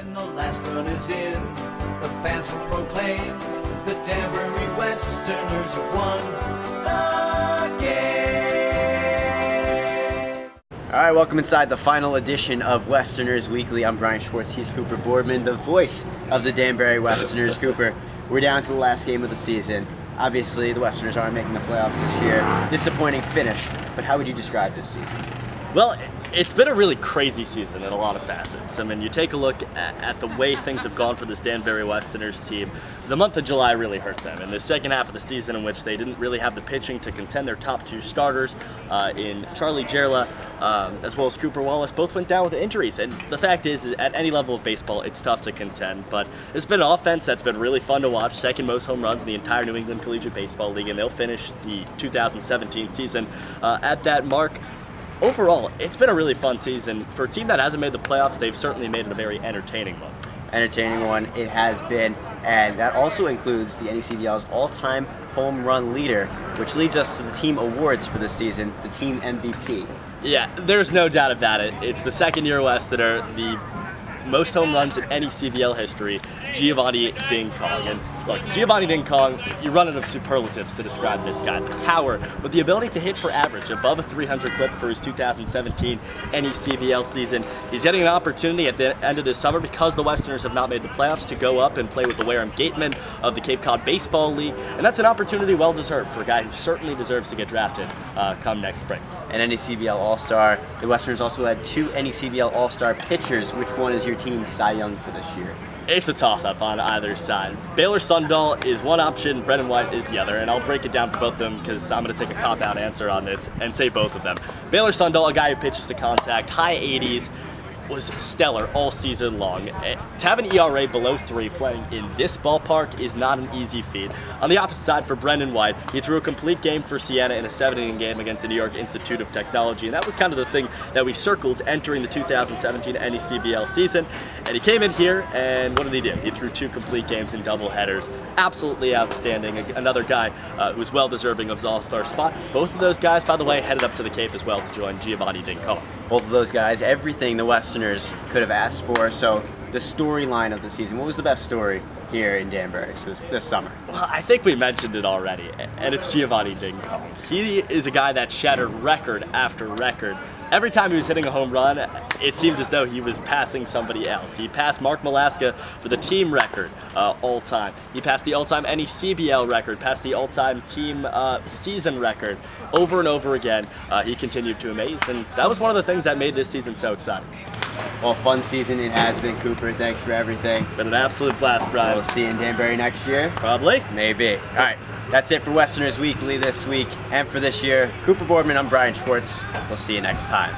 When the last run is in, the fans will proclaim the Danbury Westerners have won the game. All right, welcome inside the final edition of Westerners Weekly. I'm Bryan Schwartz. He's Cooper Boardman, the voice of the Danbury Westerners. Cooper, we're down to the last game of the season. Obviously, the Westerners aren't making the playoffs this year. Disappointing finish, but how would you describe this season? Well, it's been a really crazy season in a lot of facets. I mean, you take a look at the way things have gone for this Danbury Westerners team. The month of July really hurt them. In the second half of the season, in which they didn't really have the pitching to contend, their top two starters in Charlie Gerla as well as Cooper Wallace both went down with injuries. And the fact is, at any level of baseball, it's tough to contend. But it's been an offense that's been really fun to watch. Second most home runs in the entire New England Collegiate Baseball League, and they'll finish the 2017 season at that mark. Overall, it's been a really fun season. For a team that hasn't made the playoffs, they've certainly made it a very entertaining one. Entertaining one it has been, and that also includes the NECBL's all-time home run leader, which leads us to the team awards for this season, the team MVP. Yeah, there's no doubt about it. It's the second year Westerner, the most home runs in NECBL history, Giovanni Ding Kong. And look, Giovanni Ding Kong, you run out of superlatives to describe this guy. The power, with the ability to hit for average, above a 300 clip for his 2017 NECBL season. He's getting an opportunity at the end of this summer, because the Westerners have not made the playoffs, to go up and play with the Wareham Gatemen of the Cape Cod Baseball League. And that's an opportunity well deserved for a guy who certainly deserves to get drafted come next spring. An NECBL All-Star. The Westerners also had two NECBL All-Star pitchers. Which one is your team's Cy Young for this year? It's a toss-up on either side. Baylor Sundahl is one option, Brendan White is the other, and I'll break it down for both of them because I'm going to take a cop-out answer on this and say both of them. Baylor Sundahl, a guy who pitches to contact, high 80s, was stellar all season long. To have an ERA below 3 playing in this ballpark is not an easy feat. On the opposite side, for Brendan White, he threw a complete game for Siena in a 7-inning game against the New York Institute of Technology, and that was kind of the thing that we circled entering the 2017 NECBL season. And he came in here, and what did he do? He threw 2 complete games in doubleheaders. Absolutely outstanding. Another guy who's well-deserving of his all-star spot. Both of those guys, by the way, headed up to the Cape as well to join Giovanni Ding Kong. Both of those guys, everything the Westerners could have asked for. So the storyline of the season, what was the best story here in Danbury this summer? Well, I think we mentioned it already, and it's Giovanni Ding Kong. He is a guy that shattered record after record. Every time he was hitting a home run, it seemed as though he was passing somebody else. He passed Mark Malaska for the team record all-time. He passed the all-time NECBL record, passed the all-time team season record over and over again. He continued to amaze, and that was one of the things that made this season so exciting. Well, fun season it has been, Cooper. Thanks for everything. Been an absolute blast, Bryan. We'll see you in Danbury next year. Probably. Maybe. All right, that's it for Westerners Weekly this week and for this year. Cooper Boardman, I'm Bryan Schwartz. We'll see you next time.